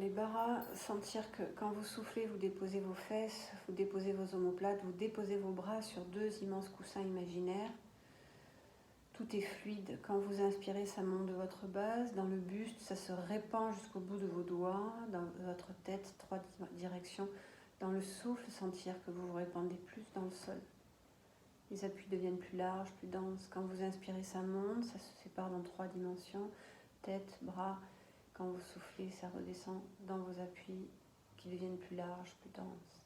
les bras, sentir que quand vous soufflez, vous déposez vos fesses, vous déposez vos omoplates, vous déposez vos bras sur deux immenses coussins imaginaires. Tout est fluide. Quand vous inspirez, ça monte de votre base. Dans le buste, ça se répand jusqu'au bout de vos doigts. Dans votre tête, 3 directions. Dans le souffle, sentir que vous vous répandez plus dans le sol. Les appuis deviennent plus larges, plus denses. Quand vous inspirez, ça monte, ça se sépare dans 3 dimensions. Tête, bras. Quand vous soufflez, ça redescend dans vos appuis qui deviennent plus larges, plus denses.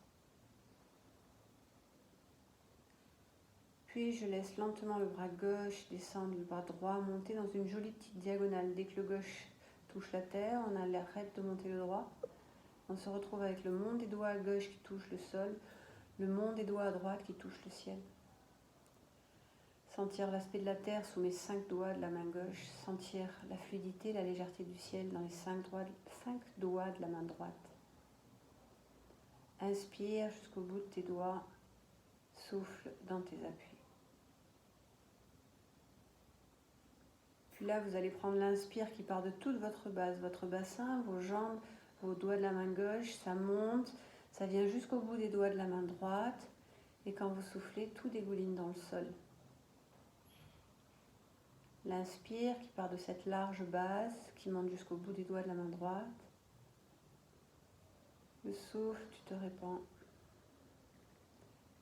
Puis je laisse lentement le bras gauche descendre, le bras droit monter dans une jolie petite diagonale. Dès que le gauche touche la terre, on arrête de monter le droit. On se retrouve avec le mont des doigts à gauche qui touche le sol, le mont des doigts à droite qui touche le ciel. Sentir l'aspect de la terre sous mes 5 doigts de la main gauche, sentir la fluidité, la légèreté du ciel dans les 5 doigts de la main droite. Inspire jusqu'au bout de tes doigts, souffle dans tes appuis. Puis là, vous allez prendre l'inspire qui part de toute votre base, votre bassin, vos jambes, vos doigts de la main gauche, ça monte, ça vient jusqu'au bout des doigts de la main droite. Et quand vous soufflez, tout dégouline dans le sol. L'inspire qui part de cette large base, qui monte jusqu'au bout des doigts de la main droite. Le souffle, tu te répands.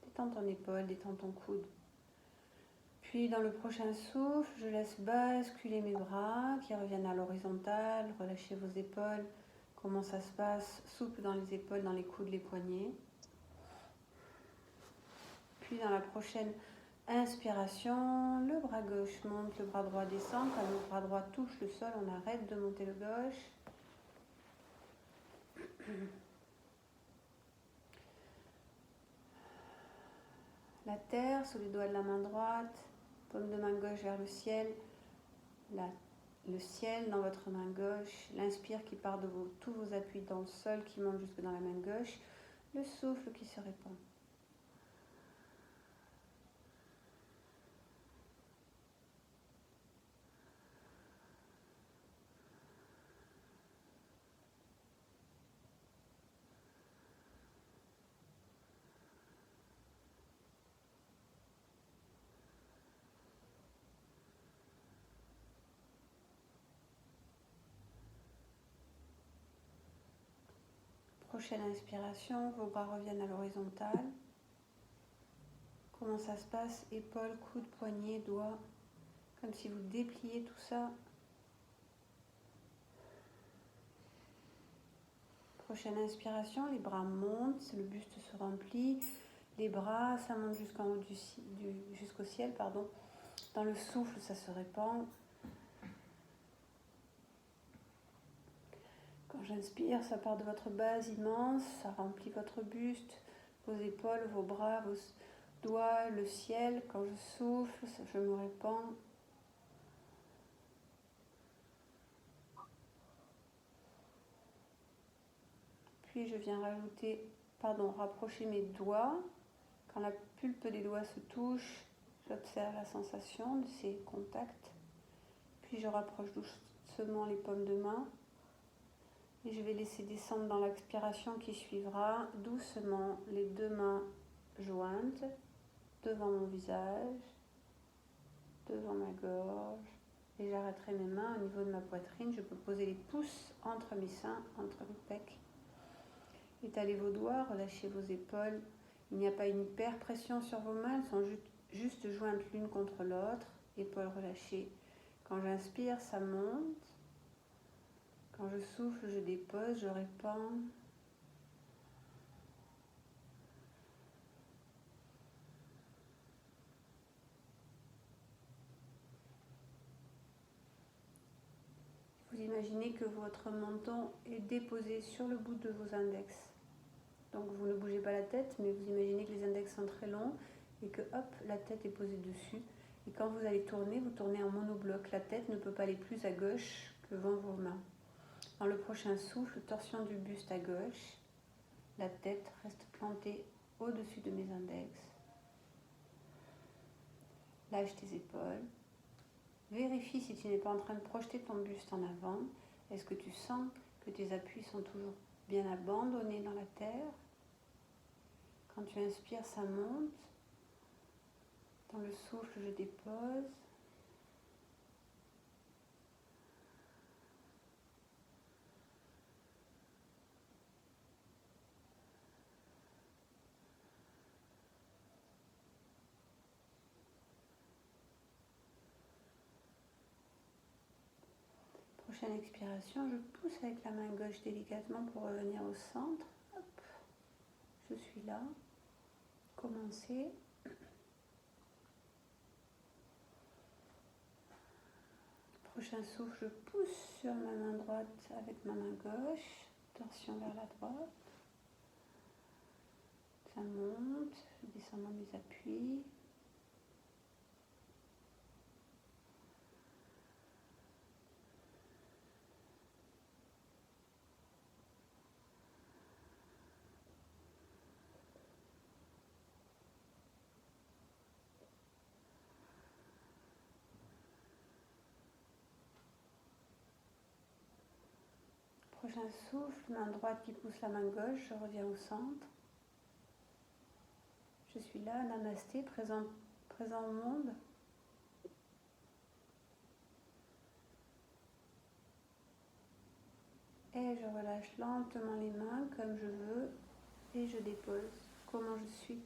Détends ton épaule, détends ton coude. Puis dans le prochain souffle, je laisse basculer mes bras qui reviennent à l'horizontale. Relâchez vos épaules. Comment ça se passe? Souple dans les épaules, dans les coudes, les poignets. Puis dans la prochaine inspiration, le bras gauche monte, le bras droit descend. Quand le bras droit touche le sol, on arrête de monter le gauche. La terre sous les doigts de la main droite, paume de main gauche vers le ciel, le ciel dans votre main gauche, l'inspire qui part de tous vos appuis dans le sol qui monte jusque dans la main gauche, le souffle qui se répand. Prochaine inspiration, vos bras reviennent à l'horizontale. Comment ça se passe? Épaules, coudes, poignets, doigts. Comme si vous dépliez tout ça. Prochaine inspiration, les bras montent, le buste se remplit. Les bras, ça monte jusqu'au ciel, pardon. Dans le souffle, ça se répand. Quand j'inspire, ça part de votre base immense, ça remplit votre buste, vos épaules, vos bras, vos doigts, le ciel. Quand je souffle, je me répands. Puis je viens rapprocher mes doigts. Quand la pulpe des doigts se touche, j'observe la sensation de ces contacts. Puis je rapproche doucement les paumes de main. Et je vais laisser descendre dans l'expiration qui suivra doucement les 2 mains jointes devant mon visage, devant ma gorge. Et j'arrêterai mes mains au niveau de ma poitrine. Je peux poser les pouces entre mes seins, entre les pecs. Étalez vos doigts, relâchez vos épaules. Il n'y a pas une hyper pression sur vos mains, elles sont juste jointes l'une contre l'autre. Épaules relâchées. Quand j'inspire, ça monte. Quand je souffle, je dépose, je répands. Vous imaginez que votre menton est déposé sur le bout de vos index. Donc vous ne bougez pas la tête, mais vous imaginez que les index sont très longs et que hop, la tête est posée dessus. Et quand vous allez tourner, vous tournez en monobloc. La tête ne peut pas aller plus à gauche que vont vos mains. Dans le prochain souffle, torsion du buste à gauche. La tête reste plantée au-dessus de mes index. Lâche tes épaules. Vérifie si tu n'es pas en train de projeter ton buste en avant. Est-ce que tu sens que tes appuis sont toujours bien abandonnés dans la terre. Quand tu inspires, ça monte. Dans le souffle, je dépose. Prochaine expiration, je pousse avec la main gauche délicatement pour revenir au centre. Hop. Je suis là. Commencez. Prochain souffle, je pousse sur ma main droite avec ma main gauche. Torsion vers la droite. Ça monte. Je descends dans mes appuis. Prochain souffle, main droite qui pousse la main gauche, je reviens au centre. Je suis là, namasté, présent au monde. Et je relâche lentement les mains comme je veux et je dépose comment je suis.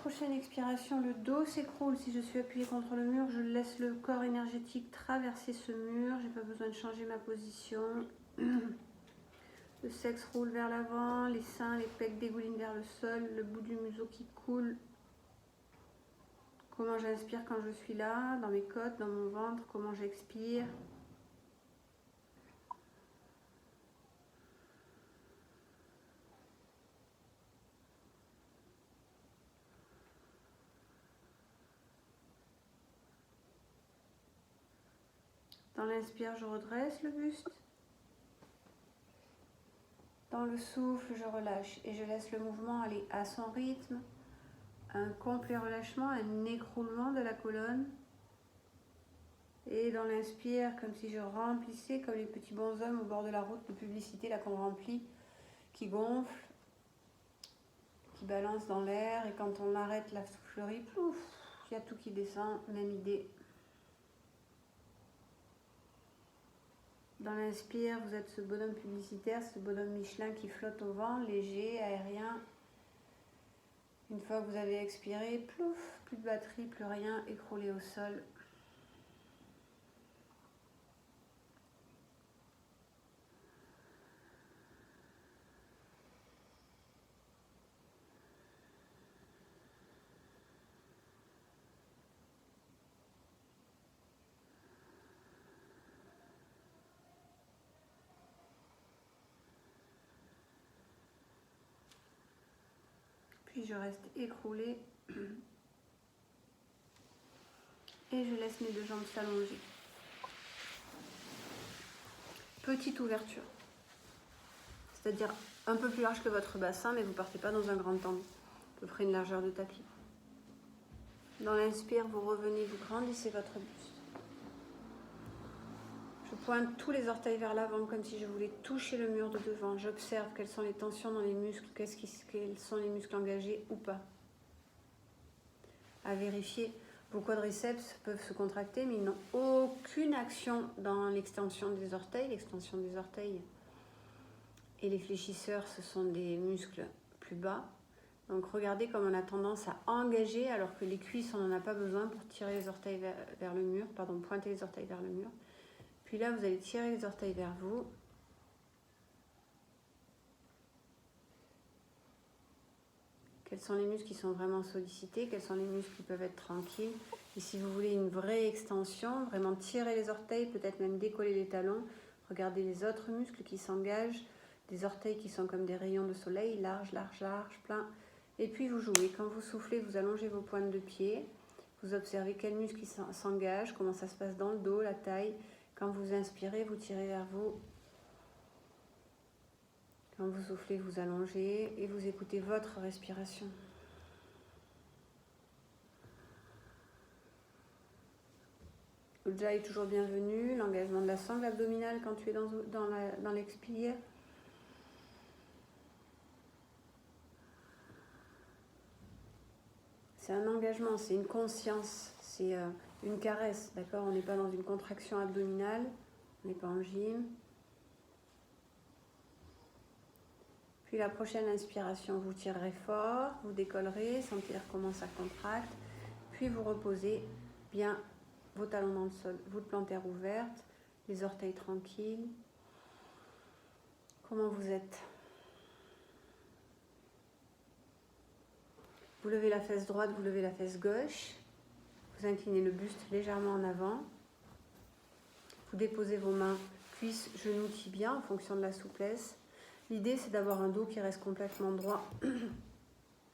Prochaine expiration, le dos s'écroule. Si je suis appuyée contre le mur, je laisse le corps énergétique traverser ce mur. Je n'ai pas besoin de changer ma position. Le sexe roule vers l'avant, les seins, les pecs dégoulinent vers le sol, le bout du museau qui coule. Comment j'inspire quand je suis là, dans mes côtes, dans mon ventre, comment j'expire. Dans l'inspire, je redresse le buste. Dans le souffle, je relâche et je laisse le mouvement aller à son rythme. Un complet relâchement, un écroulement de la colonne. Et dans l'inspire, comme si je remplissais, comme les petits bonshommes au bord de la route de publicité, là qu'on remplit, qui gonfle, qui balance dans l'air. Et quand on arrête la soufflerie, pouf, il y a tout qui descend, même idée. Dans l'inspire, vous êtes ce bonhomme publicitaire, ce bonhomme Michelin qui flotte au vent, léger, aérien. Une fois que vous avez expiré, plouf, plus de batterie, plus rien, écroulé au sol. Puis je reste écroulée et je laisse mes deux jambes s'allonger. Petite ouverture, c'est-à-dire un peu plus large que votre bassin, mais vous ne partez pas dans un grand angle, à peu près une largeur de tapis. Dans l'inspire, vous revenez, vous grandissez votre buste. Je pointe tous les orteils vers l'avant comme si je voulais toucher le mur de devant. J'observe quelles sont les tensions dans les muscles, quels sont les muscles engagés ou pas. À vérifier, vos quadriceps peuvent se contracter, mais ils n'ont aucune action dans l'extension des orteils. L'extension des orteils et les fléchisseurs, ce sont des muscles plus bas. Donc regardez comme on a tendance à engager alors que les cuisses, on n'en a pas besoin pour tirer les orteils vers le mur, pointer les orteils vers le mur. Puis là, vous allez tirer les orteils vers vous. Quels sont les muscles qui sont vraiment sollicités? Quels sont les muscles qui peuvent être tranquilles? Et si vous voulez une vraie extension, vraiment tirer les orteils, peut-être même décoller les talons. Regardez les autres muscles qui s'engagent. Des orteils qui sont comme des rayons de soleil, larges, larges, larges, pleins. Et puis vous jouez. Quand vous soufflez, vous allongez vos pointes de pied. Vous observez quel muscle s'engage, comment ça se passe dans le dos, la taille. Quand vous inspirez, vous tirez vers vous. Quand vous soufflez, vous allongez et vous écoutez votre respiration. Ujjayi est toujours bienvenu. L'engagement de la sangle abdominale quand tu es dans l'expire. C'est un engagement, c'est une conscience, c'est une caresse, d'accord? On n'est pas dans une contraction abdominale, on n'est pas en gym. Puis la prochaine inspiration, vous tirerez fort, vous décollerez, sentir comment ça contracte. Puis vous reposez bien vos talons dans le sol, voûte plantaire ouverte, les orteils tranquilles. Comment vous êtes? Vous levez la fesse droite, vous levez la fesse gauche. Vous inclinez le buste légèrement en avant. Vous déposez vos mains, cuisses, genoux, tibias en fonction de la souplesse. L'idée, c'est d'avoir un dos qui reste complètement droit.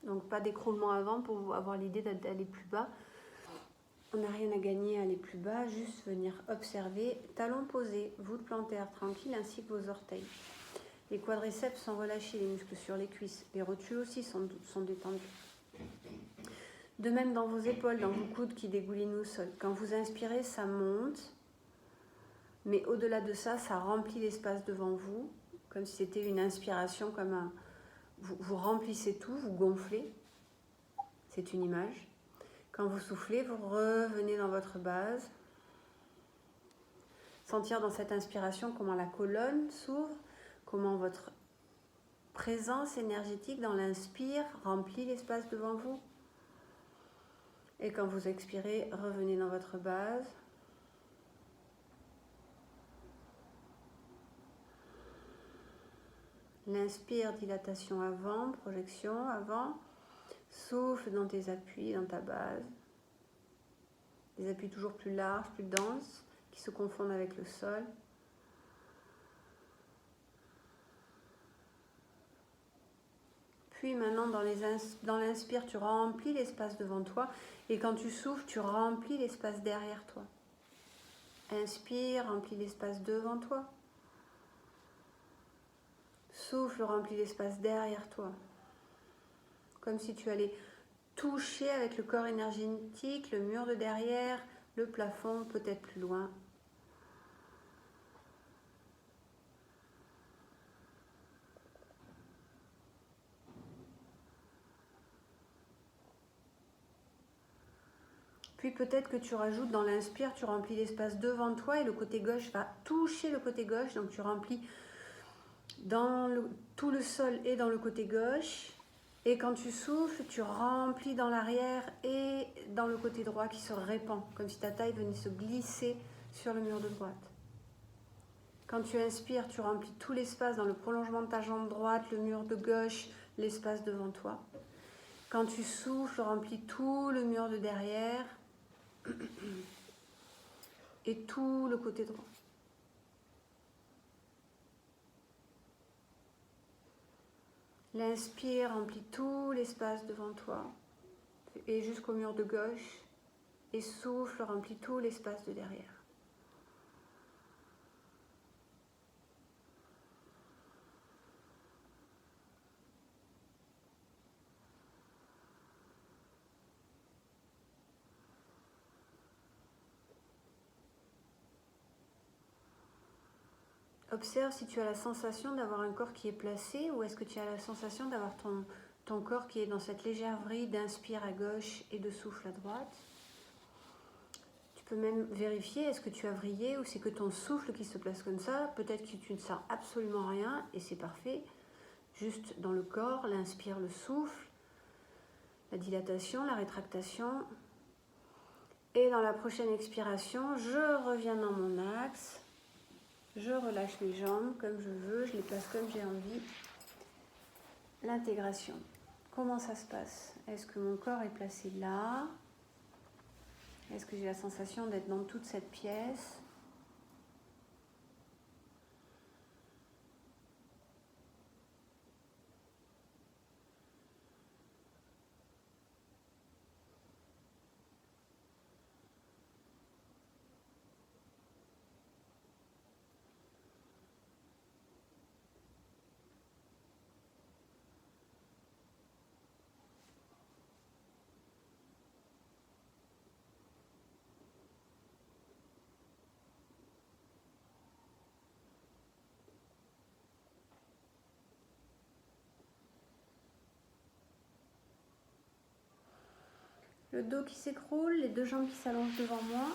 Donc pas d'écroulement avant pour avoir l'idée d'aller plus bas. On n'a rien à gagner à aller plus bas, juste venir observer. Talons posés, voûte plantaire tranquille ainsi que vos orteils. Les quadriceps sont relâchés, les muscles sur les cuisses. Les rotules aussi sont détendus. De même dans vos épaules, dans vos coudes qui dégoulinent au sol. Quand vous inspirez, ça monte. Mais au-delà de ça, ça remplit l'espace devant vous. Comme si c'était une inspiration, vous remplissez tout, vous gonflez. C'est une image. Quand vous soufflez, vous revenez dans votre base. Sentir dans cette inspiration comment la colonne s'ouvre, comment votre présence énergétique dans l'inspire remplit l'espace devant vous. Et quand vous expirez, revenez dans votre base. L'inspire, dilatation avant, projection avant. Souffle dans tes appuis, dans ta base. Des appuis toujours plus larges, plus denses, qui se confondent avec le sol. Puis maintenant, dans l'inspire, tu remplis l'espace devant toi. Et quand tu souffles, tu remplis l'espace derrière toi. Inspire, remplis l'espace devant toi. Souffle, remplis l'espace derrière toi. Comme si tu allais toucher avec le corps énergétique, le mur de derrière, le plafond, peut-être plus loin. Puis peut-être que tu rajoutes dans l'inspire, tu remplis l'espace devant toi et le côté gauche va toucher le côté gauche. Donc tu remplis tout le sol et dans le côté gauche. Et quand tu souffles, tu remplis dans l'arrière et dans le côté droit qui se répand. Comme si ta taille venait se glisser sur le mur de droite. Quand tu inspires, tu remplis tout l'espace dans le prolongement de ta jambe droite, le mur de gauche, l'espace devant toi. Quand tu souffles, remplis tout le mur de derrière et tout le côté droit. L'inspire, remplit tout l'espace devant toi et jusqu'au mur de gauche. Et souffle, remplit tout l'espace de derrière. Observe si tu as la sensation d'avoir un corps qui est placé ou est-ce que tu as la sensation d'avoir ton corps qui est dans cette légère vrille d'inspire à gauche et de souffle à droite. Tu peux même vérifier est-ce que tu as vrillé ou c'est que ton souffle qui se place comme ça. Peut-être que tu ne sens absolument rien et c'est parfait. Juste dans le corps, l'inspire, le souffle, la dilatation, la rétractation. Et dans la prochaine expiration, je reviens dans mon axe. Je relâche les jambes comme je veux, je les place comme j'ai envie. L'intégration. Comment ça se passe? Est-ce que mon corps est placé là? Est-ce que j'ai la sensation d'être dans toute cette pièce? Le dos qui s'écroule, les deux jambes qui s'allongent devant moi.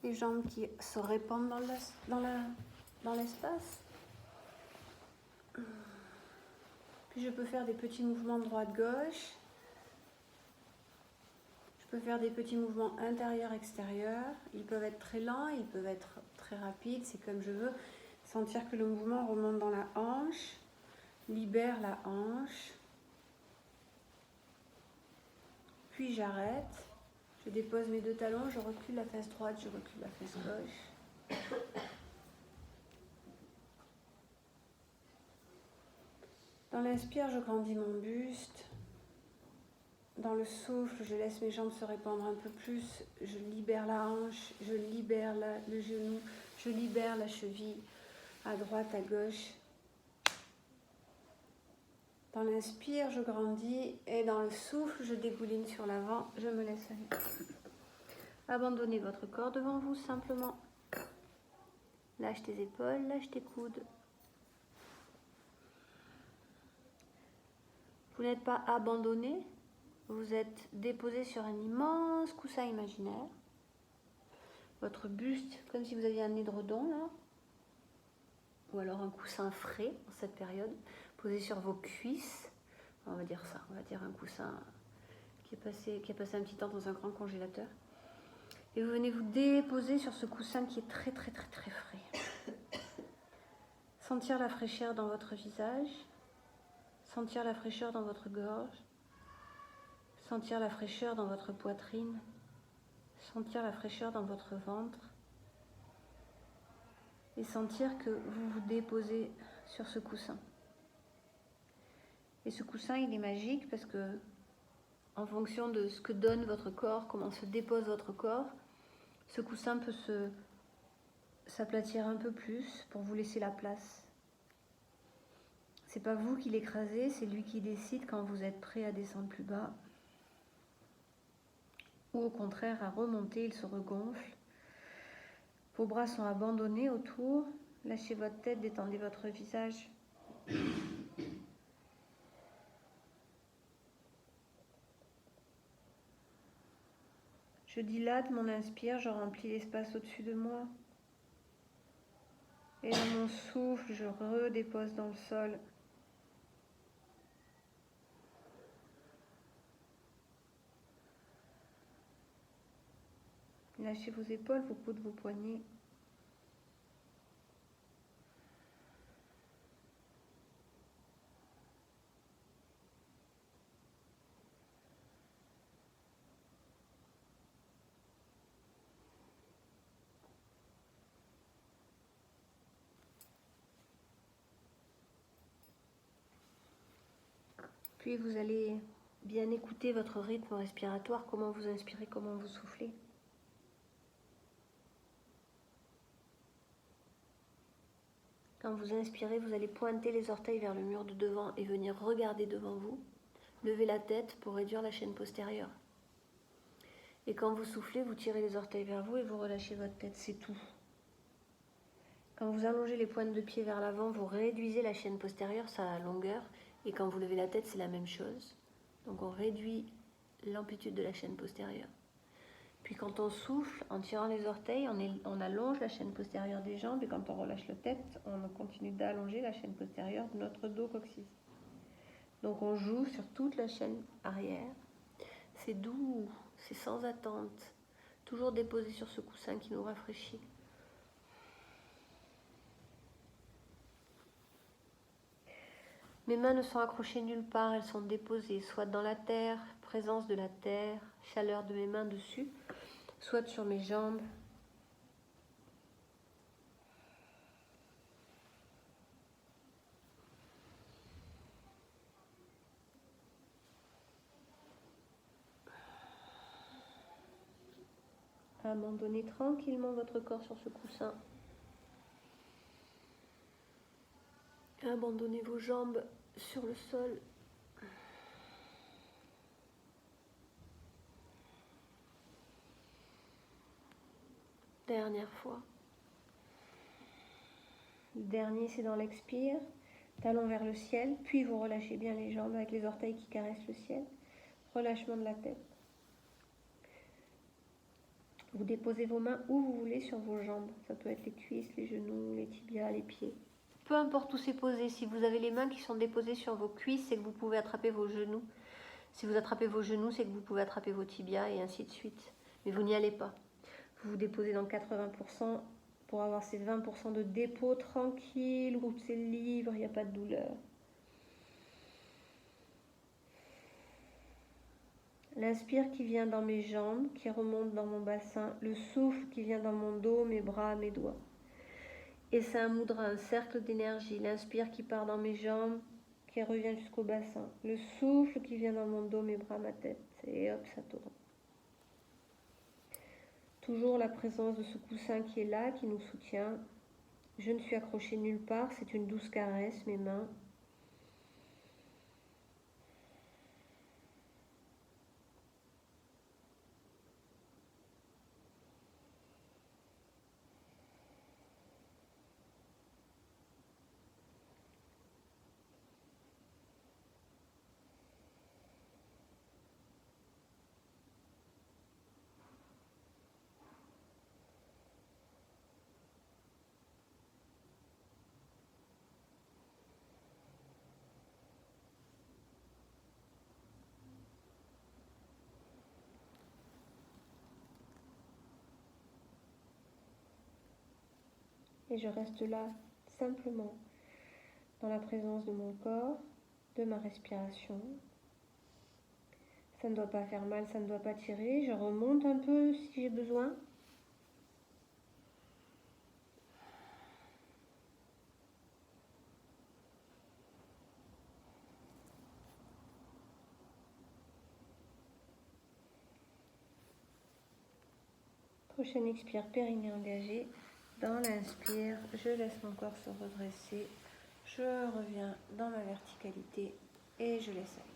Les jambes qui se répandent dans l'espace. Puis je peux faire des petits mouvements droite-gauche. Je peux faire des petits mouvements intérieurs-extérieurs. Ils peuvent être très lents, ils peuvent être très rapides, c'est comme je veux. Sentir que le mouvement remonte dans la hanche, libère la hanche. Puis j'arrête. Je dépose mes deux talons, je recule la fesse droite, je recule la fesse gauche. Dans l'inspire, je grandis mon buste. Dans le souffle, je laisse mes jambes se répandre un peu plus. Je libère la hanche, je libère le genou, je libère la cheville à droite, à gauche. Dans l'inspire, je grandis et dans le souffle, je dégouline sur l'avant, je me laisse aller. Abandonnez votre corps devant vous simplement. Lâche tes épaules, lâche tes coudes. Vous n'êtes pas abandonné, vous êtes déposé sur un immense coussin imaginaire. Votre buste, comme si vous aviez un édredon là, ou alors un coussin frais en cette période, posé sur vos cuisses. On va dire ça, on va dire un coussin qui a passé un petit temps dans un grand congélateur. Et vous venez vous déposer sur ce coussin qui est très très très très frais. Sentir la fraîcheur dans votre visage, sentir la fraîcheur dans votre gorge, sentir la fraîcheur dans votre poitrine, sentir la fraîcheur dans votre ventre et sentir que vous vous déposez sur ce coussin. Et ce coussin, il est magique parce que en fonction de ce que donne votre corps, comment se dépose votre corps, ce coussin peut s'aplatir un peu plus pour vous laisser la place. C'est pas vous qui l'écrasez, c'est lui qui décide quand vous êtes prêt à descendre plus bas. Ou au contraire à remonter, il se regonfle. Vos bras sont abandonnés autour. Lâchez votre tête, détendez votre visage. Je dilate mon inspire, je remplis l'espace au-dessus de moi. Et dans mon souffle, je redépose dans le sol. Lâchez vos épaules, vos coudes, vos poignets. Puis vous allez bien écouter votre rythme respiratoire, comment vous inspirez, comment vous soufflez. Quand vous inspirez, vous allez pointer les orteils vers le mur de devant et venir regarder devant vous. Levez la tête pour réduire la chaîne postérieure. Et quand vous soufflez, vous tirez les orteils vers vous et vous relâchez votre tête, c'est tout. Quand vous allongez les pointes de pied vers l'avant, vous réduisez la chaîne postérieure, sa longueur. Et quand vous levez la tête, c'est la même chose. Donc on réduit l'amplitude de la chaîne postérieure. Puis quand on souffle, en tirant les orteils, on allonge la chaîne postérieure des jambes. Et quand on relâche la tête, on continue d'allonger la chaîne postérieure de notre dos coccyx. Donc on joue sur toute la chaîne arrière. C'est doux, c'est sans attente. Toujours déposé sur ce coussin qui nous rafraîchit. Mes mains ne sont accrochées nulle part, elles sont déposées, soit dans la terre, présence de la terre, chaleur de mes mains dessus, soit sur mes jambes. Abandonnez tranquillement votre corps sur ce coussin. Abandonnez vos jambes sur le sol. dernière fois. Le dernier, c'est dans l'expire. Talon vers le ciel, puis vous relâchez bien les jambes avec les orteils qui caressent le ciel. Relâchement de la tête. Vous déposez vos mains où vous voulez sur vos jambes. Ça peut être les cuisses, les genoux, les tibias, les pieds. Peu importe où c'est posé. Si vous avez les mains qui sont déposées sur vos cuisses, c'est que vous pouvez attraper vos genoux. Si vous attrapez vos genoux, c'est que vous pouvez attraper vos tibias et ainsi de suite. Mais vous n'y allez pas. Vous vous déposez dans 80% pour avoir ces 20% de dépôt tranquille, où c'est libre, il n'y a pas de douleur. L'inspire qui vient dans mes jambes, qui remonte dans mon bassin. Le souffle qui vient dans mon dos, mes bras, mes doigts. Et c'est un mudra, un cercle d'énergie. L'inspire qui part dans mes jambes, qui revient jusqu'au bassin. Le souffle qui vient dans mon dos, mes bras, ma tête. Et hop, ça tourne. Toujours la présence de ce coussin qui est là, qui nous soutient. Je ne suis accrochée nulle part, c'est une douce caresse, mes mains. Et je reste là, simplement, dans la présence de mon corps, de ma respiration. Ça ne doit pas faire mal, ça ne doit pas tirer. Je remonte un peu si j'ai besoin. Prochaine expire, périnée engagé. Dans l'inspire, je laisse mon corps se redresser. Je reviens dans ma verticalité et je laisse aller.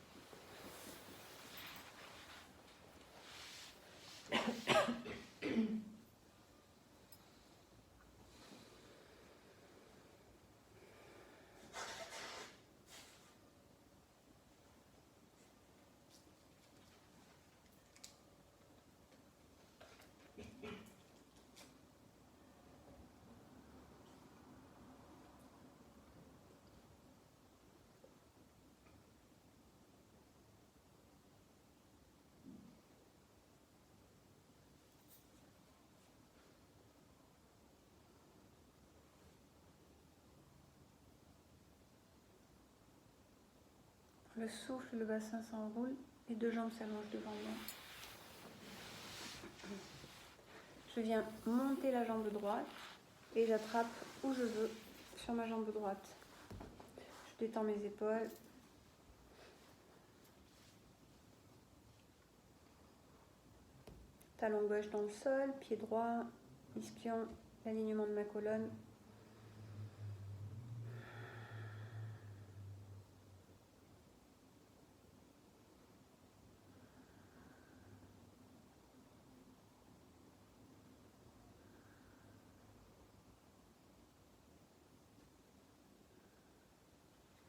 Le souffle, le bassin s'enroule, les deux jambes s'allongent devant moi. Je viens monter la jambe droite et j'attrape où je veux sur ma jambe droite. Je détends mes épaules. Talon gauche dans le sol, pied droit, ischion, l'alignement de ma colonne.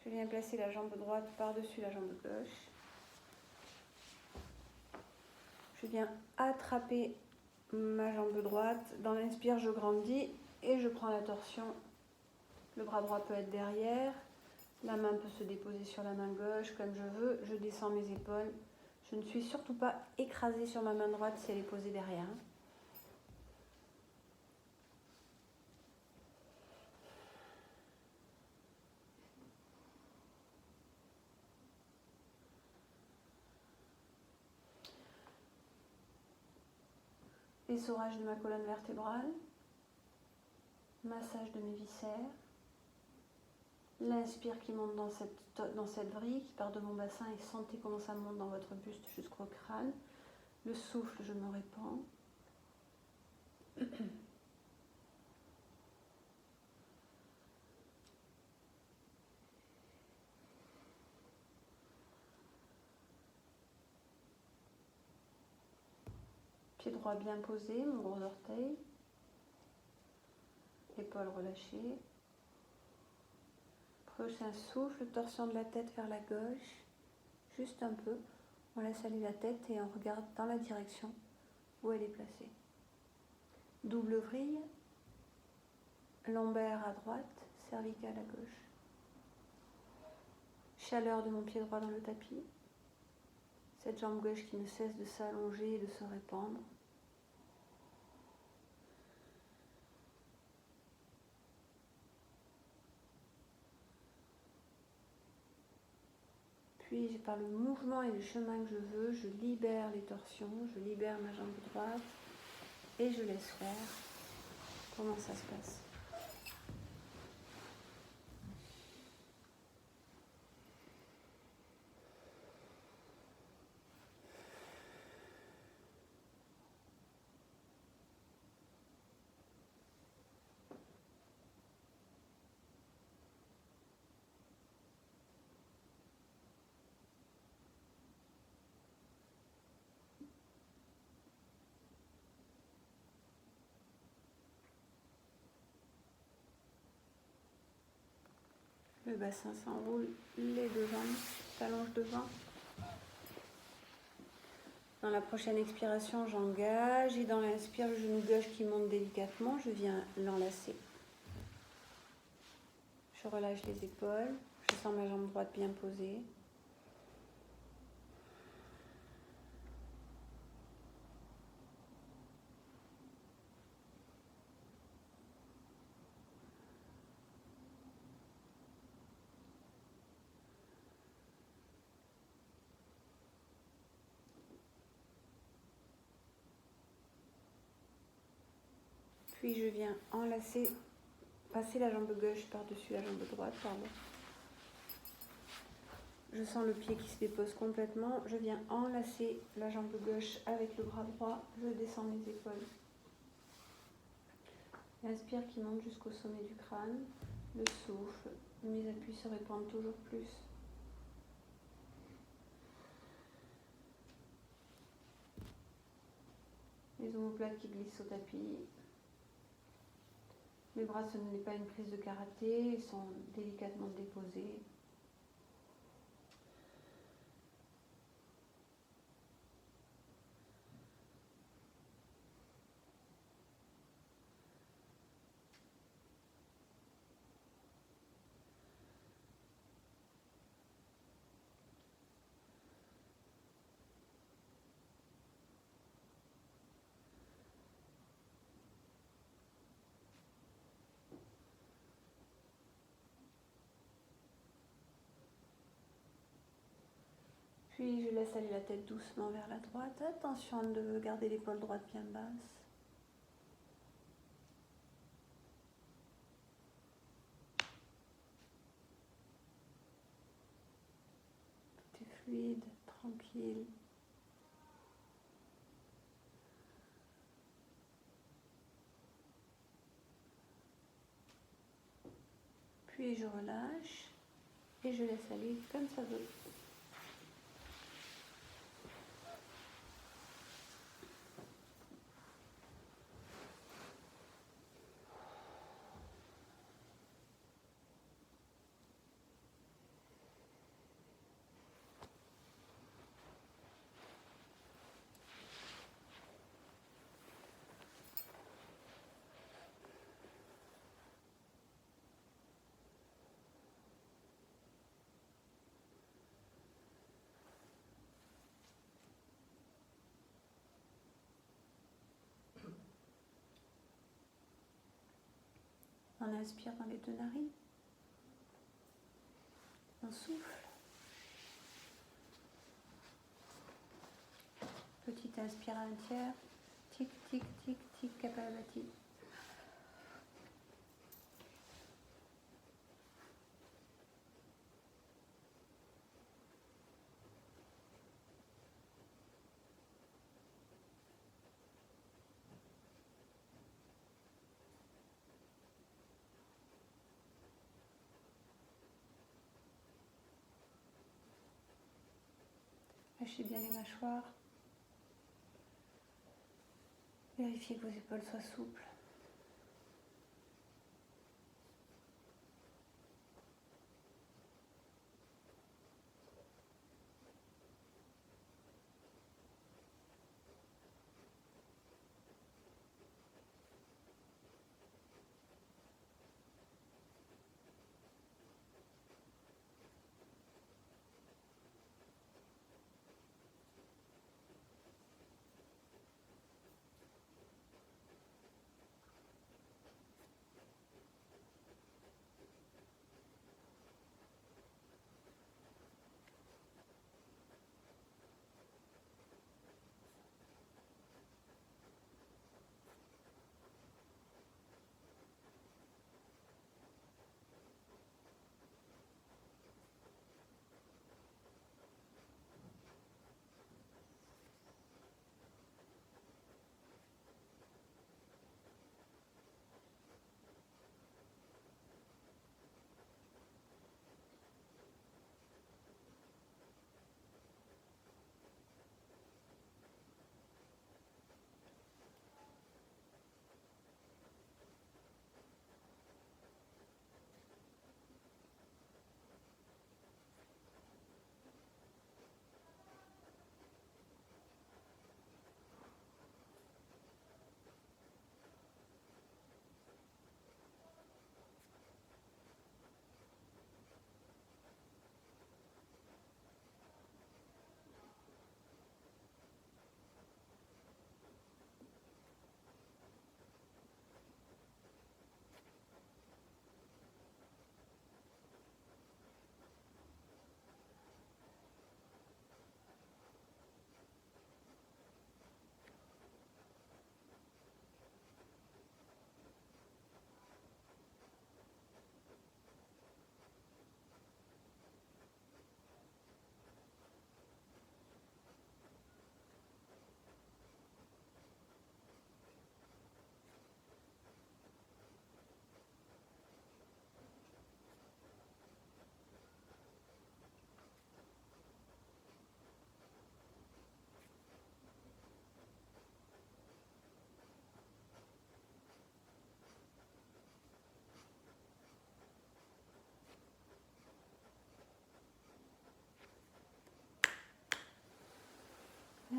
Je viens placer la jambe droite par-dessus la jambe gauche. Je viens attraper ma jambe droite. Dans l'inspire, je grandis et je prends la torsion. Le bras droit peut être derrière. La main peut se déposer sur la main gauche comme je veux. Je descends mes épaules. Je ne suis surtout pas écrasée sur ma main droite si elle est posée derrière. Essorage de ma colonne vertébrale. Massage de mes viscères. L'inspire qui monte dans cette vrille, qui part de mon bassin, et sentez comment ça monte dans votre buste jusqu'au crâne. Le souffle, je me répands. Pied droit bien posé, mon gros orteil. épaules relâchées. Prochain souffle, torsion de la tête vers la gauche, juste un peu. On laisse aller la tête et on regarde dans la direction où elle est placée. Double vrille, lombaire à droite, cervicale à gauche. Chaleur de mon pied droit dans le tapis. Cette jambe gauche qui ne cesse de s'allonger et de se répandre. Puis, par le mouvement et le chemin que je veux, je libère les torsions, je libère ma jambe droite et je laisse faire. Comment ça se passe ? Le bassin s'enroule, les deux jambes s'allongent devant. Dans la prochaine expiration, j'engage et dans l'inspire, le genou gauche qui monte délicatement, je viens l'enlacer. Je relâche les épaules, je sens ma jambe droite bien posée. Puis je viens enlacer, passer la jambe gauche par-dessus la jambe droite, pardon. Je sens le pied qui se dépose complètement. Je viens enlacer la jambe gauche avec le bras droit. Je descends mes épaules. L'inspire qui monte jusqu'au sommet du crâne. Le souffle. Mes appuis se répandent toujours plus. Les omoplates qui glissent au tapis. Mes bras, ce n'est pas une prise de karaté. Ils sont délicatement déposés. Puis je laisse aller la tête doucement vers la droite. Attention de garder l'épaule droite bien basse. Tout est fluide, tranquille. Puis je relâche et je laisse aller comme ça veut. On inspire dans les deux narines. On souffle. Petite inspire à un tiers. Tic, tic, tic, tic, Kapalabhati. Lâchez bien les mâchoires. Vérifiez que vos épaules soient souples.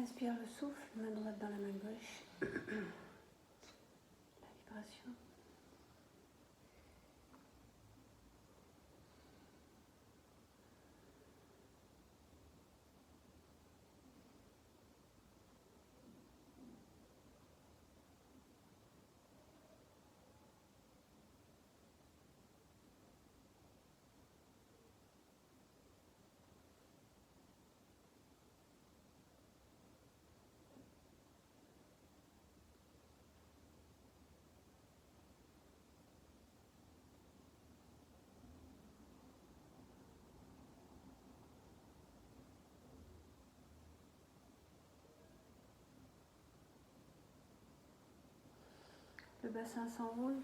Inspire le souffle, main droite dans la main gauche. La vibration. Le bassin s'enroule.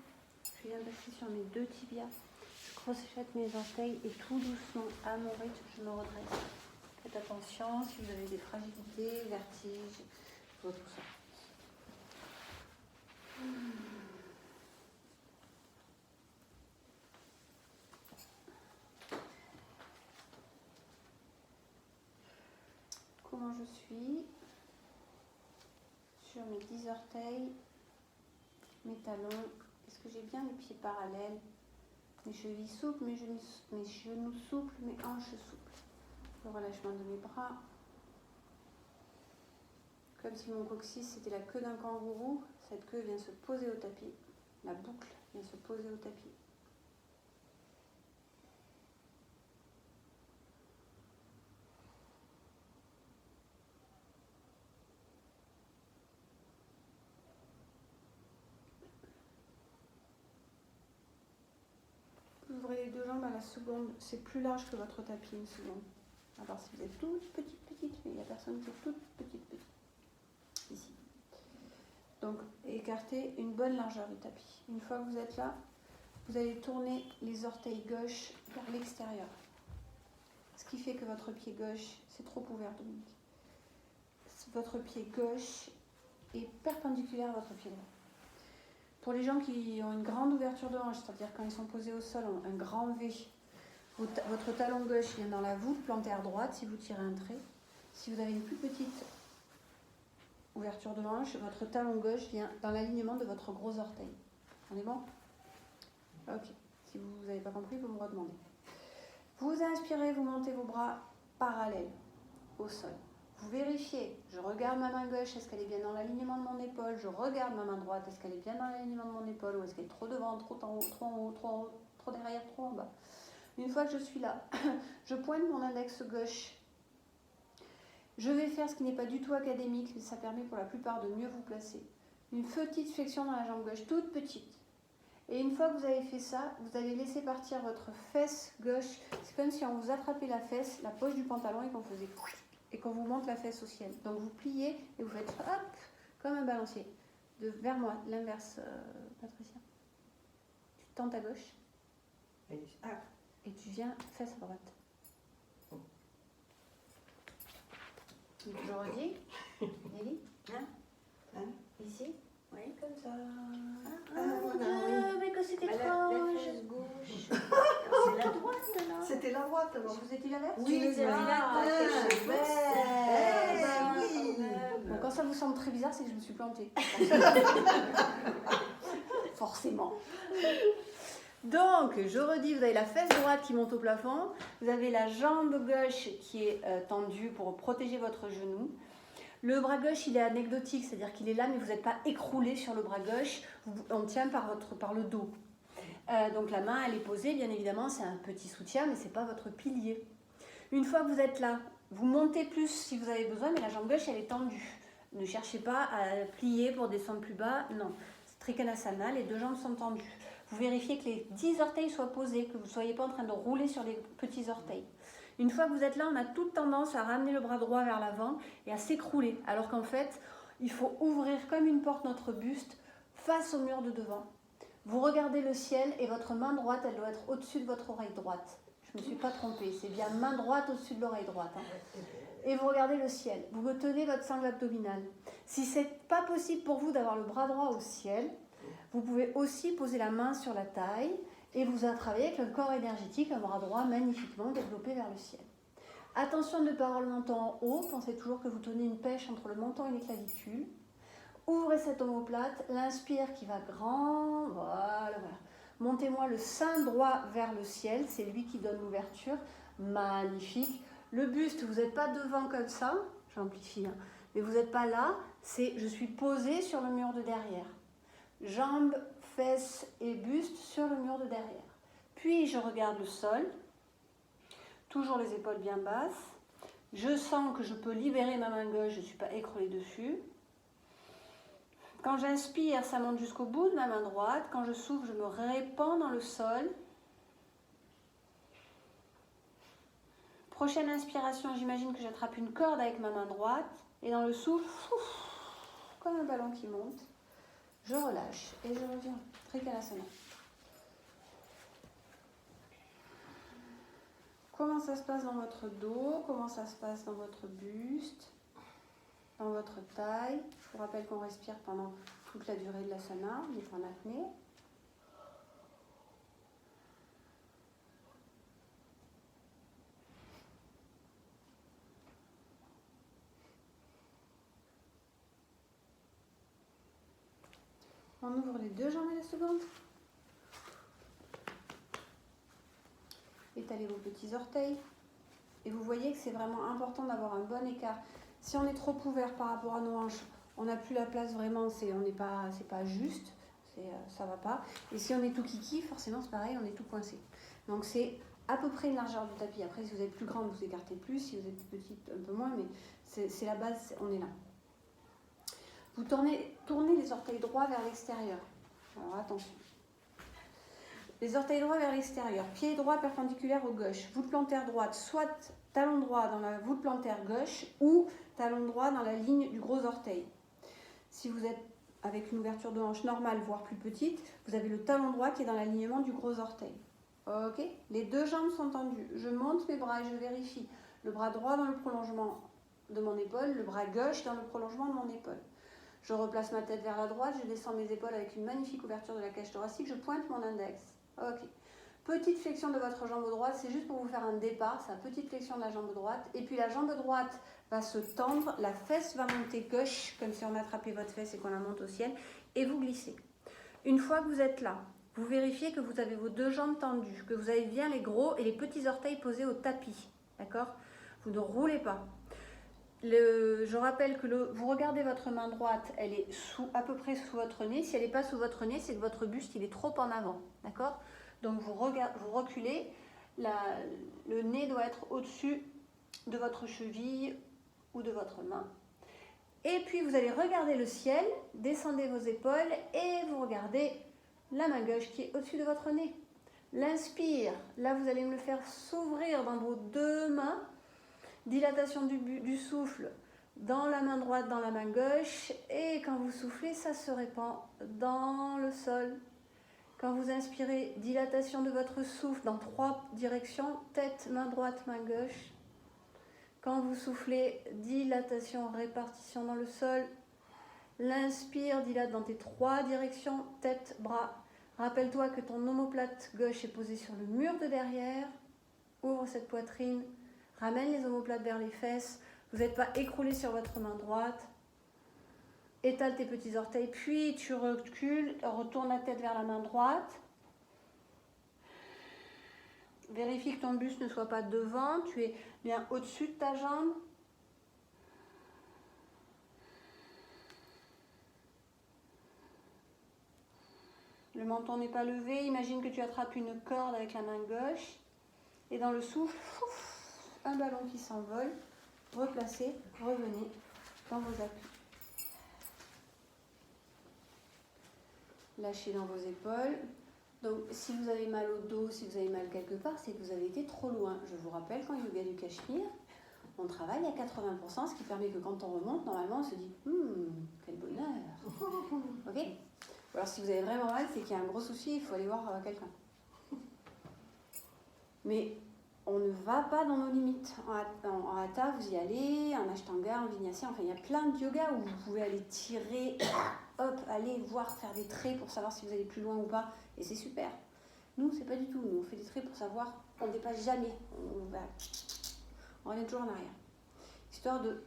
Je viens d'appuyer sur mes deux tibias. Je crochette mes orteils et tout doucement, à mon rythme, je me redresse. Faites attention si vous avez des fragilités, vertiges, tout ça. Comment je suis sur mes 10 orteils, mes talons. Est-ce que j'ai bien les pieds parallèles? Mes chevilles souples, mes genoux souples, mes hanches souples. Le relâchement de mes bras. Comme si mon coccyx c'était la queue d'un kangourou. Cette queue vient se poser au tapis. La boucle vient se poser au tapis. Vous ouvrez les deux jambes à la seconde. C'est plus large que votre tapis, une seconde. À part si vous êtes toute petite, mais il n'y a personne qui est toute petite. Ici. Donc, écartez une bonne largeur du tapis. Une fois que vous êtes là, vous allez tourner les orteils gauche vers l'extérieur. Ce qui fait que votre pied gauche, c'est trop ouvert, Dominique. Votre pied gauche est perpendiculaire à votre pied droit. Pour les gens qui ont une grande ouverture de hanche, c'est-à-dire quand ils sont posés au sol, un grand V, votre talon gauche vient dans la voûte plantaire droite si vous tirez un trait. Si vous avez une plus petite ouverture de hanche, votre talon gauche vient dans l'alignement de votre gros orteil. On est bon? Ok. Si vous n'avez pas compris, vous me redemandez. Vous inspirez, vous montez vos bras parallèles au sol. Vous vérifiez, je regarde ma main gauche, est-ce qu'elle est bien dans l'alignement de mon épaule? Je regarde ma main droite, est-ce qu'elle est bien dans l'alignement de mon épaule? Ou est-ce qu'elle est trop devant, trop en haut, trop en haut, trop derrière, trop en bas? Une fois que je suis là, je pointe mon index gauche. Je vais faire ce qui n'est pas du tout académique, mais ça permet pour la plupart de mieux vous placer. Une petite flexion dans la jambe gauche, toute petite. Et une fois que vous avez fait ça, vous allez laisser partir votre fesse gauche. C'est comme si on vous attrapait la fesse, la poche du pantalon et qu'on faisait... et qu'on vous monte la fesse au ciel. Donc vous pliez et vous faites hop, comme un balancier. Vers moi, l'inverse, Patricia. Tu tends à gauche. Et tu viens fesse à droite. Je redis. Nelly. Ici. Oui, comme ça. Mon Dieu, mais que c'est étrange. La fesse gauche. C'est la droite, là. C'était la droite, alors. Vous étiez l'inverse? Oui, c'était l'inverse. Oui. Bon, quand ça vous semble très bizarre, c'est que je me suis plantée. Forcément. Donc, je redis, vous avez la fesse droite qui monte au plafond, vous avez la jambe gauche qui est tendue pour protéger votre genou. Le bras gauche, il est anecdotique, c'est-à-dire qu'il est là, mais vous n'êtes pas écroulé sur le bras gauche, on tient par le dos. Donc la main, elle est posée, bien évidemment, c'est un petit soutien, mais ce n'est pas votre pilier. Une fois que vous êtes là, vous montez plus si vous avez besoin, mais la jambe gauche, elle est tendue. Ne cherchez pas à plier pour descendre plus bas, non. Trikonasana, les deux jambes sont tendues. Vous vérifiez que les 10 orteils soient posés, que vous ne soyez pas en train de rouler sur les petits orteils. Une fois que vous êtes là, on a toute tendance à ramener le bras droit vers l'avant et à s'écrouler. Alors qu'en fait, il faut ouvrir comme une porte notre buste face au mur de devant. Vous regardez le ciel et votre main droite, elle doit être au-dessus de votre oreille droite. Je ne me suis pas trompée, c'est bien main droite au-dessus de l'oreille droite. Et vous regardez le ciel. Vous retenez votre sangle abdominale. Si ce n'est pas possible pour vous d'avoir le bras droit au ciel, vous pouvez aussi poser la main sur la taille et vous travailler avec le corps énergétique, un bras droit magnifiquement développé vers le ciel. Attention de ne pas avoir le menton en haut. Pensez toujours que vous tenez une pêche entre le menton et les clavicules. Ouvrez cette omoplate. L'inspire qui va grand. Voilà, voilà. Montez-moi le sein droit vers le ciel. C'est lui qui donne l'ouverture. Magnifique. Le buste, vous n'êtes pas devant comme ça. J'amplifie, hein. Mais vous n'êtes pas là. C'est je suis posée sur le mur de derrière. Jambes, fesses et buste sur le mur de derrière. Puis je regarde le sol. Toujours les épaules bien basses. Je sens que je peux libérer ma main gauche, je ne suis pas écroulée dessus. Quand j'inspire, ça monte jusqu'au bout de ma main droite. Quand je souffle, je me répands dans le sol. Prochaine inspiration, j'imagine que j'attrape une corde avec ma main droite. Et dans le souffle, comme un ballon qui monte, je relâche et je reviens. Trikonasana. Comment ça se passe dans votre dos? Comment ça se passe dans votre buste? Dans votre taille? Je vous rappelle qu'on respire pendant toute la durée de l'asana, on est en apnée. On ouvre les deux jambes à la seconde. Étalez vos petits orteils. Et vous voyez que c'est vraiment important d'avoir un bon écart. Si on est trop ouvert par rapport à nos hanches, on n'a plus la place vraiment, c'est pas juste, ça va pas. Et si on est tout kiki, forcément c'est pareil, on est tout coincé. Donc c'est à peu près une largeur du tapis. Après, si vous êtes plus grande, vous écartez plus. Si vous êtes petite, un peu moins, mais c'est la base, on est là. Vous tournez les orteils droits vers l'extérieur. Alors attention. Les orteils droits vers l'extérieur, pied droit perpendiculaire au gauche, voûte plantaire droite, soit talon droit dans la voûte plantaire gauche ou talon droit dans la ligne du gros orteil. Si vous êtes avec une ouverture de hanche normale, voire plus petite, vous avez le talon droit qui est dans l'alignement du gros orteil. Ok, les deux jambes sont tendues. Je monte mes bras et je vérifie. Le bras droit dans le prolongement de mon épaule, le bras gauche dans le prolongement de mon épaule. Je replace ma tête vers la droite, je descends mes épaules avec une magnifique ouverture de la cage thoracique, je pointe mon index. Ok. Petite flexion de votre jambe droite, c'est juste pour vous faire un départ, c'est la petite flexion de la jambe droite. Et puis la jambe droite va se tendre, la fesse va monter gauche, comme si on attrapait votre fesse et qu'on la monte au ciel, et vous glissez. Une fois que vous êtes là, vous vérifiez que vous avez vos deux jambes tendues, que vous avez bien les gros et les petits orteils posés au tapis. D'accord? Vous ne roulez pas. Je rappelle que vous regardez votre main droite, elle est à peu près sous votre nez. Si elle n'est pas sous votre nez, c'est que votre buste il est trop en avant. D'accord? Donc vous reculez, le nez doit être au-dessus de votre cheville ou de votre main. Et puis vous allez regarder le ciel, descendez vos épaules et vous regardez la main gauche qui est au-dessus de votre nez. L'inspire, là vous allez me le faire s'ouvrir dans vos deux mains. Dilatation du souffle dans la main droite, dans la main gauche. Et quand vous soufflez, ça se répand dans le sol. Quand vous inspirez, dilatation de votre souffle dans 3 directions. Tête, main droite, main gauche. Quand vous soufflez, dilatation, répartition dans le sol. L'inspire, dilate dans tes 3 directions. Tête, bras. Rappelle-toi que ton omoplate gauche est posée sur le mur de derrière. Ouvre cette poitrine. Ramène les omoplates vers les fesses. Vous n'êtes pas écroulé sur votre main droite. Étale tes petits orteils. Puis tu recules. Retourne la tête vers la main droite. Vérifie que ton buste ne soit pas devant. Tu es bien au-dessus de ta jambe. Le menton n'est pas levé. Imagine que tu attrapes une corde avec la main gauche. Et dans le souffle, un ballon qui s'envole, replacez, revenez dans vos appuis. Lâchez dans vos épaules. Donc si vous avez mal au dos, si vous avez mal quelque part, c'est que vous avez été trop loin. Je vous rappelle qu'en yoga du Cachemire, on travaille à 80%, ce qui permet que quand on remonte, normalement on se dit « quel bonheur !» Ok? Alors si vous avez vraiment mal, c'est qu'il y a un gros souci, il faut aller voir quelqu'un. Mais on ne va pas dans nos limites. En Hatha, vous y allez, en Ashtanga, en Vinyasa, enfin il y a plein de yoga où vous pouvez aller tirer, hop, aller voir, faire des traits pour savoir si vous allez plus loin ou pas, et c'est super. Nous, c'est pas du tout, nous on fait des traits pour savoir, on ne dépasse jamais, On revient toujours en arrière. Histoire de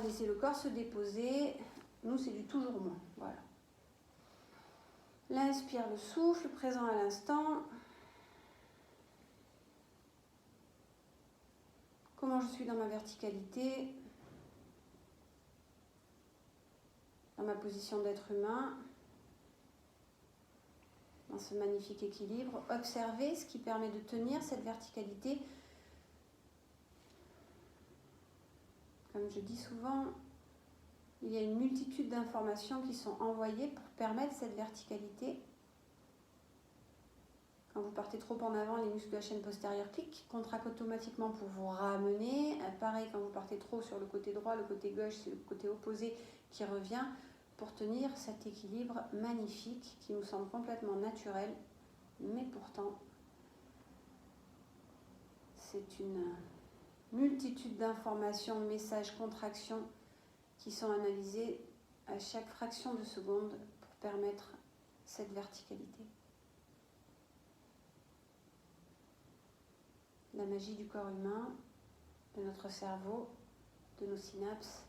laisser le corps se déposer. Nous, c'est du toujours moins. Voilà. L'inspire, le souffle, présent à l'instant. Comment je suis dans ma verticalité, dans ma position d'être humain, dans ce magnifique équilibre. Observez ce qui permet de tenir cette verticalité. Comme je dis souvent, il y a une multitude d'informations qui sont envoyées pour permettre cette verticalité. Quand vous partez trop en avant, les muscles de la chaîne postérieure cliquent, contractent automatiquement pour vous ramener. Pareil, quand vous partez trop sur le côté droit, le côté gauche, c'est le côté opposé qui revient pour tenir cet équilibre magnifique qui nous semble complètement naturel, mais pourtant, c'est une multitude d'informations, messages, contractions qui sont analysés à chaque fraction de seconde pour permettre cette verticalité. La magie du corps humain, de notre cerveau, de nos synapses,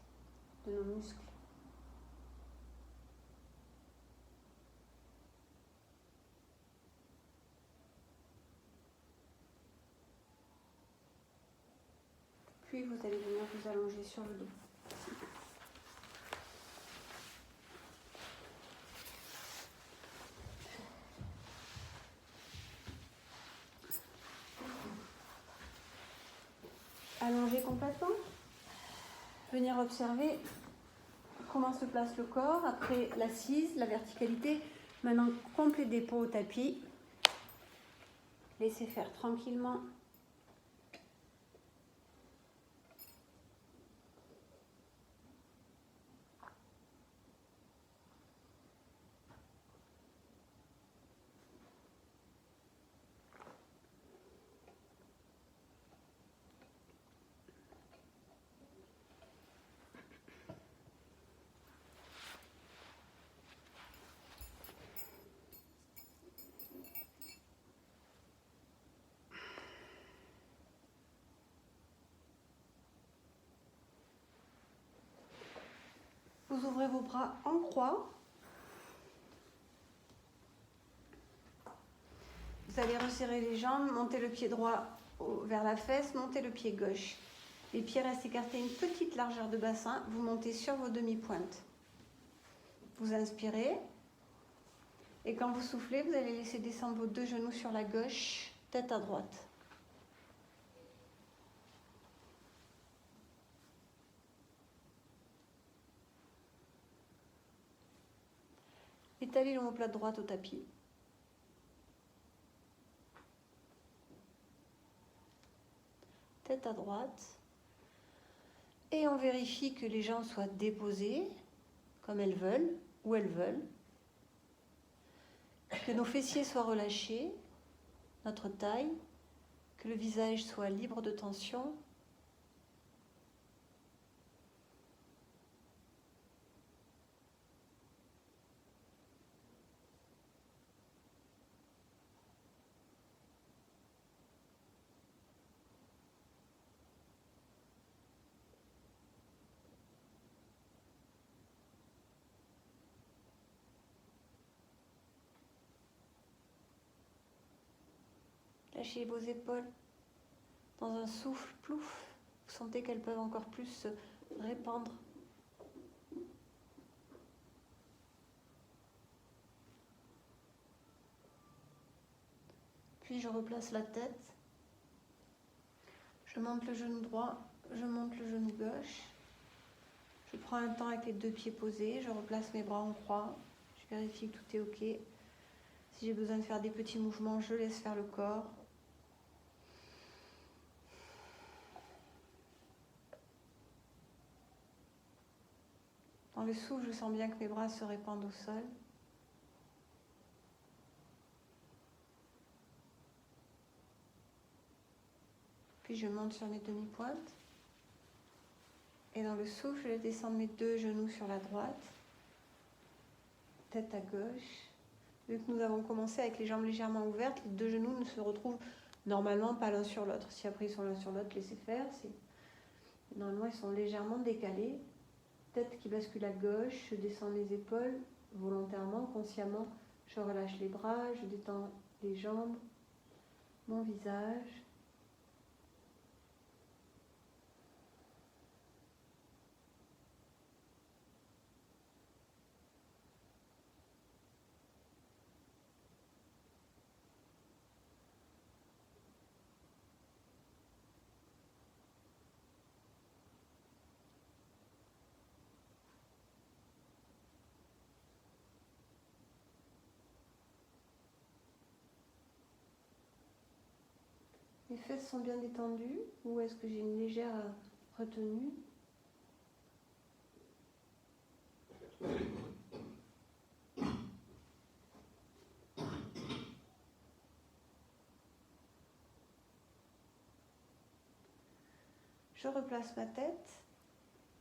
de nos muscles. Puis vous allez venir vous allonger sur le dos. Allonger complètement. Venir observer comment se place le corps après l'assise, la verticalité. Maintenant, complet dépôt au tapis. Laissez faire tranquillement. Vous ouvrez vos bras en croix. Vous allez resserrer les jambes, monter le pied droit vers la fesse, monter le pied gauche. Les pieds restent écartés une petite largeur de bassin. Vous montez sur vos demi-pointes. Vous inspirez. Et quand vous soufflez, vous allez laisser descendre vos deux genoux sur la gauche, tête à droite. Étalez l'omoplate droite au tapis. Tête à droite. Et on vérifie que les jambes soient déposées comme elles veulent, où elles veulent. Que nos fessiers soient relâchés, notre taille, que le visage soit libre de tension. Lâchez vos épaules dans un souffle plouf. Vous sentez qu'elles peuvent encore plus se répandre. Puis je replace la tête. Je monte le genou droit, je monte le genou gauche. Je prends un temps avec les deux pieds posés. Je replace mes bras en croix. Je vérifie que tout est OK. Si j'ai besoin de faire des petits mouvements, je laisse faire le corps. Dans le souffle, je sens bien que mes bras se répandent au sol. Puis je monte sur mes demi-pointes. Et dans le souffle, je laisse descendre mes deux genoux sur la droite. Tête à gauche. Vu que nous avons commencé avec les jambes légèrement ouvertes, les deux genoux ne se retrouvent normalement pas l'un sur l'autre. Si après ils sont l'un sur l'autre, laissez faire. C'est Normalement, ils sont légèrement décalés. Tête qui bascule à gauche, je descends les épaules volontairement, consciemment. Je relâche les bras, je détends les jambes, mon visage. Les fesses sont bien détendues ou est-ce que j'ai une légère retenue? Je replace ma tête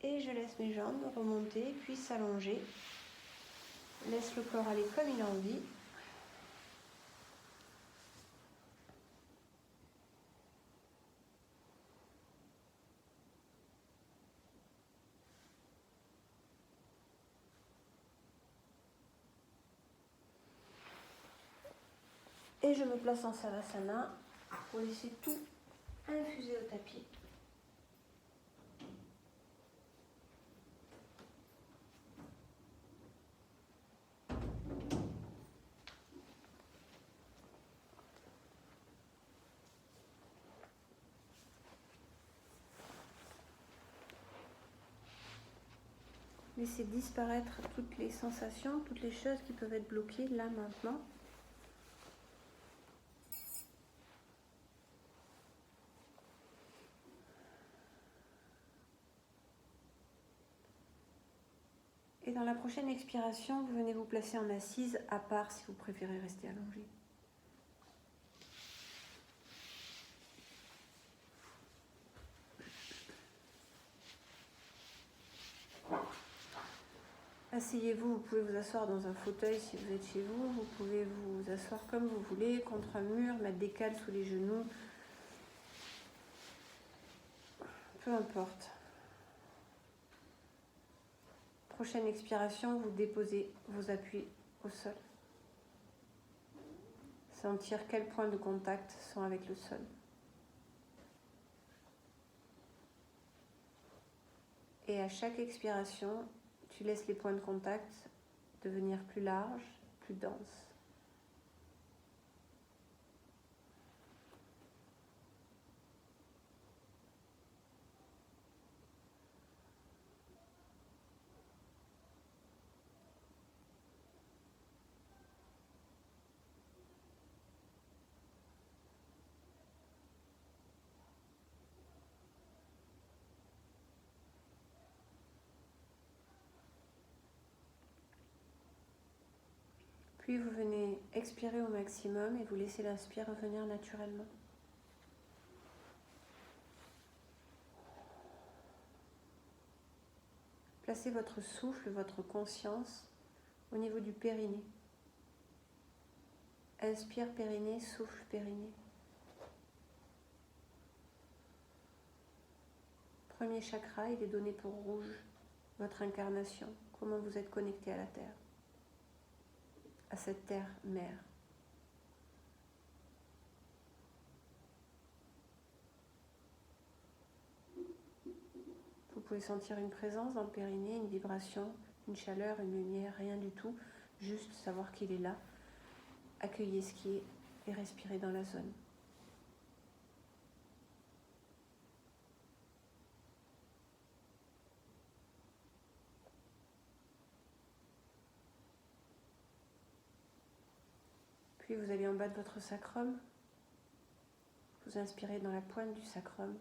et je laisse mes jambes remonter puis s'allonger. Laisse le corps aller comme il a envie. Et je me place en Savasana pour laisser tout infuser au tapis. Laissez disparaître toutes les sensations, toutes les choses qui peuvent être bloquées là maintenant. Et dans la prochaine expiration, vous venez vous placer en assise, à part si vous préférez rester allongé. Asseyez-vous, vous pouvez vous asseoir dans un fauteuil si vous êtes chez vous, vous pouvez vous asseoir comme vous voulez, contre un mur, mettre des cales sous les genoux, peu importe. Prochaine expiration, vous déposez vos appuis au sol. Sentir quels points de contact sont avec le sol. Et à chaque expiration, tu laisses les points de contact devenir plus larges, plus denses. Puis vous venez expirer au maximum et vous laissez l'inspire revenir naturellement. Placez votre souffle, votre conscience au niveau du périnée. Inspire périnée, souffle périnée. Premier chakra, il est donné pour rouge, votre incarnation, comment vous êtes connecté à la Terre, à cette Terre-Mère. Vous pouvez sentir une présence dans le périnée, une vibration, une chaleur, une lumière, rien du tout, juste savoir qu'il est là. Accueillez ce qui est et respirez dans la zone. Puis vous allez en bas de votre sacrum. Vous inspirez dans la pointe du sacrum.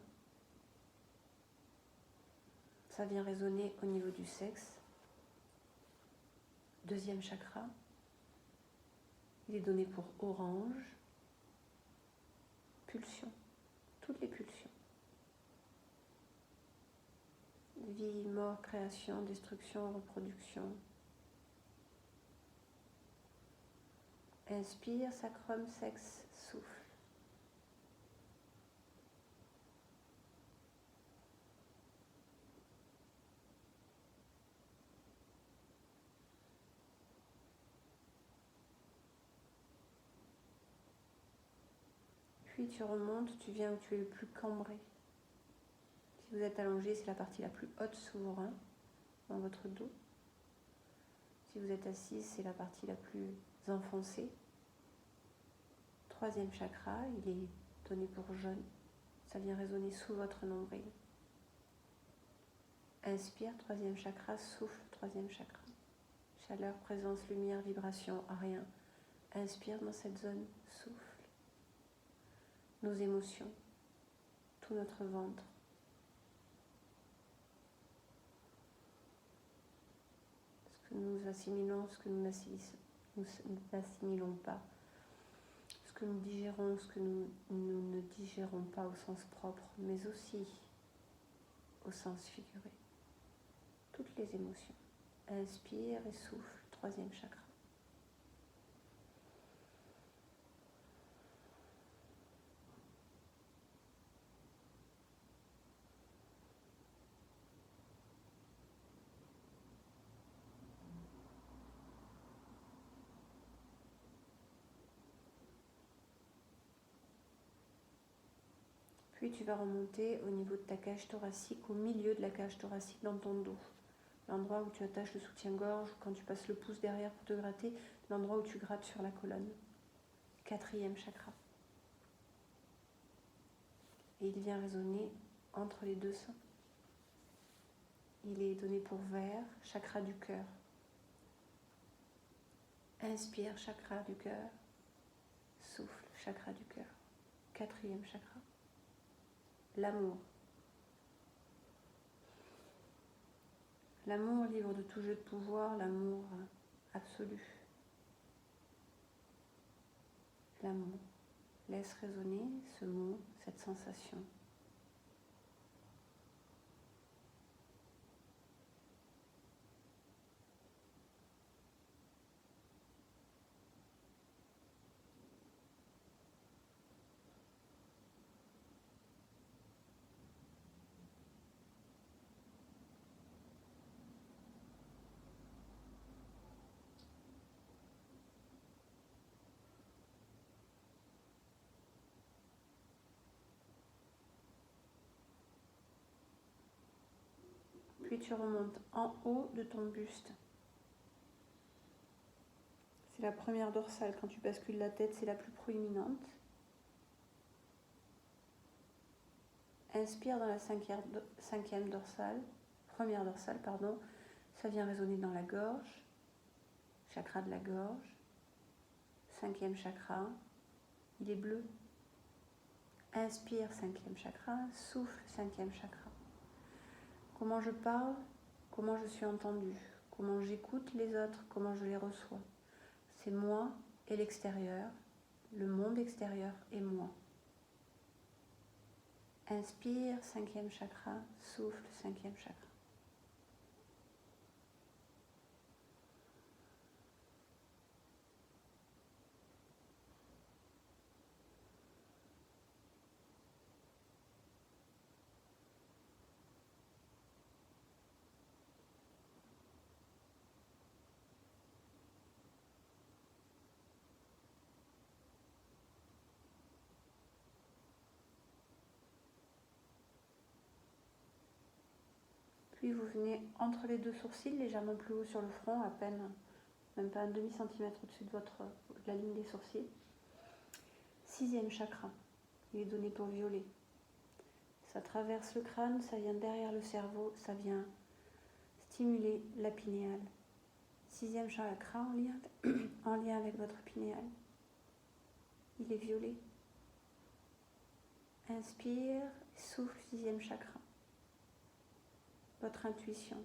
Ça vient résonner au niveau du sexe. Deuxième chakra. Il est donné pour orange. Pulsion. Toutes les pulsions. Vie, mort, création, destruction, reproduction. Inspire, sacrum, sexe, souffle. Puis tu remontes, tu viens où tu es le plus cambré. Si vous êtes allongé, c'est la partie la plus haute sous vos reins, dans votre dos. Si vous êtes assis, c'est la partie la plus enfoncée. Troisième chakra, il est donné pour jaune. Ça vient résonner sous votre nombril. Inspire, troisième chakra, souffle, troisième chakra. Chaleur, présence, lumière, vibration, rien. Inspire dans cette zone, souffle. Nos émotions, tout notre ventre. Ce que nous assimilons, ce que nous n'assimilons pas. Ce que nous digérons, ce que nous ne digérons pas au sens propre, mais aussi au sens figuré. Toutes les émotions. Inspire et souffle, troisième chakra. Puis tu vas remonter au niveau de ta cage thoracique, au milieu de la cage thoracique dans ton dos. L'endroit où tu attaches le soutien-gorge, quand tu passes le pouce derrière pour te gratter, l'endroit où tu grattes sur la colonne. Quatrième chakra. Et il vient résonner entre les deux seins. Il est donné pour vert, chakra du cœur. Inspire, chakra du cœur. Souffle, chakra du cœur. Quatrième chakra. L'amour. L'amour libre de tout jeu de pouvoir, l'amour absolu. L'amour. Laisse résonner ce mot, cette sensation. Puis tu remontes en haut de ton buste. C'est la première dorsale. Quand tu bascules la tête, c'est la plus proéminente. Inspire dans la cinquième dorsale, première dorsale, pardon. Ça vient résonner dans la gorge, chakra de la gorge. Cinquième chakra, il est bleu. Inspire, cinquième chakra, souffle, cinquième chakra. Comment je parle, comment je suis entendue, comment j'écoute les autres, comment je les reçois. C'est moi et l'extérieur, le monde extérieur et moi. Inspire, cinquième chakra, souffle, cinquième chakra. Puis vous venez entre les deux sourcils, légèrement plus haut sur le front, à peine, même pas un demi-centimètre au-dessus de la ligne des sourcils. Sixième chakra, il est donné pour violet. Ça traverse le crâne, ça vient derrière le cerveau, ça vient stimuler la pinéale. Sixième chakra en lien avec votre pinéale. Il est violet. Inspire, souffle, sixième chakra. Votre intuition,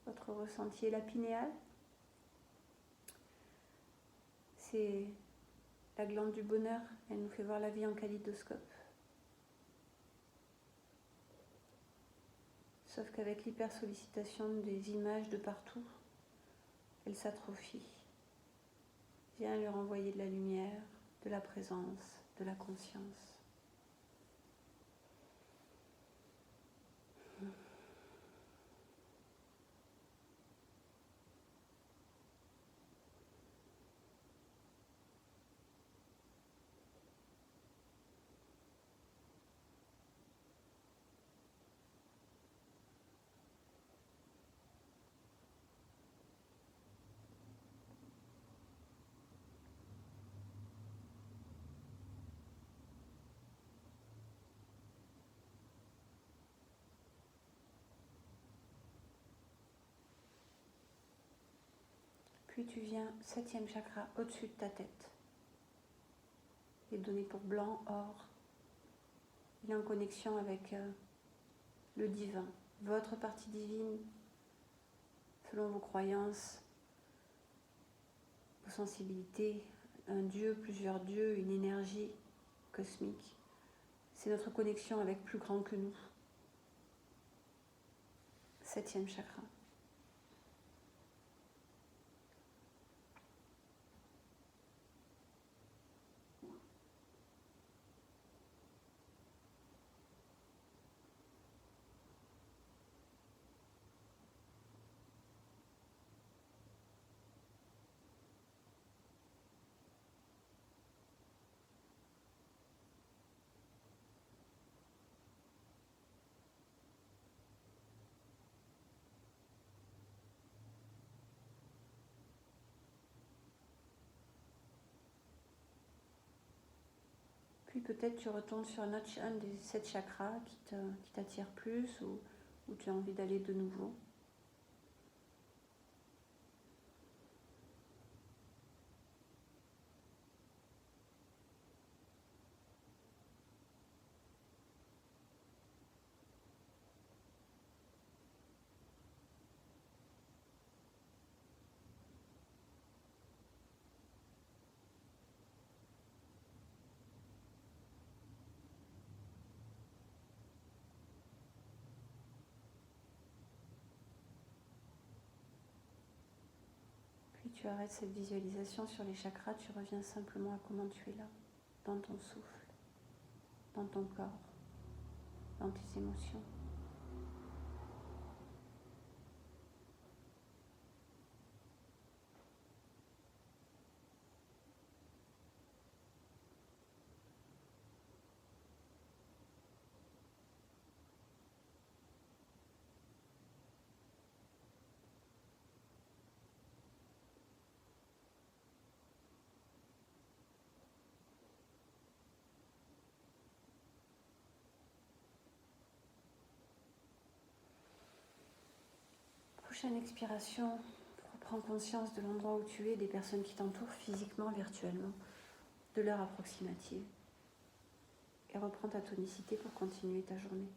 votre ressenti. Et la pinéale, c'est la glande du bonheur. Elle nous fait voir la vie en kaléidoscope. Sauf qu'avec l'hypersollicitation des images de partout, elle s'atrophie. Viens lui renvoyer de la lumière, de la présence, de la conscience. Puis tu viens 7e chakra au-dessus de ta tête. Il est donné pour blanc, or. Il est en connexion avec le divin, votre partie divine, selon vos croyances, vos sensibilités, un dieu, plusieurs dieux, une énergie cosmique. C'est notre connexion avec plus grand que nous. 7e chakra. Puis peut-être tu retournes sur un des 7 chakras qui t'attire plus ou où tu as envie d'aller de nouveau. Puis tu arrêtes cette visualisation sur les chakras, tu reviens simplement à comment tu es là, dans ton souffle, dans ton corps, dans tes émotions. Prochaine expiration, reprends conscience de l'endroit où tu es, des personnes qui t'entourent physiquement, virtuellement, de l'heure approximative. Et reprends ta tonicité pour continuer ta journée.